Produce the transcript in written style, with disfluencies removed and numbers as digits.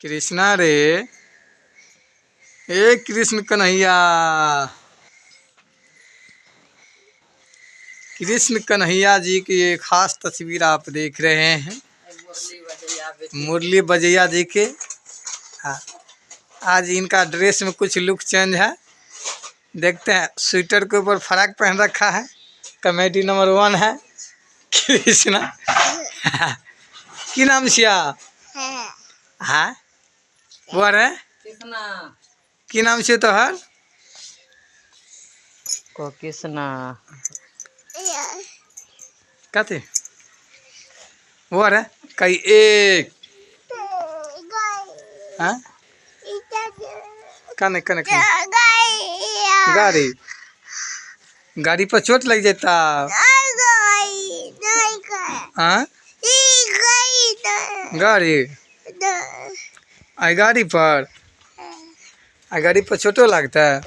कृष्णा रे, ए कृष्ण कन्हैया, कृष्ण कन्हैया जी की एक खास तस्वीर आप देख रहे हैं मुरली बजैया जी के। हाँ, आज इनका ड्रेस में कुछ लुक चेंज है। देखते हैं, स्वेटर के ऊपर फ्रॉक पहन रखा है। कॉमेडी नंबर 1 है कृष्णा। की नाम छिया? हाँ वो रे कृष्णा। की नाम छे तोहर? कृष्णा कथी वो रे कई एक हाँ कने कने कने गाड़ी गाड़ी पर चोट लग जाता। हाँ गाड़ी आई गाड़ी पर चोटो लगता है।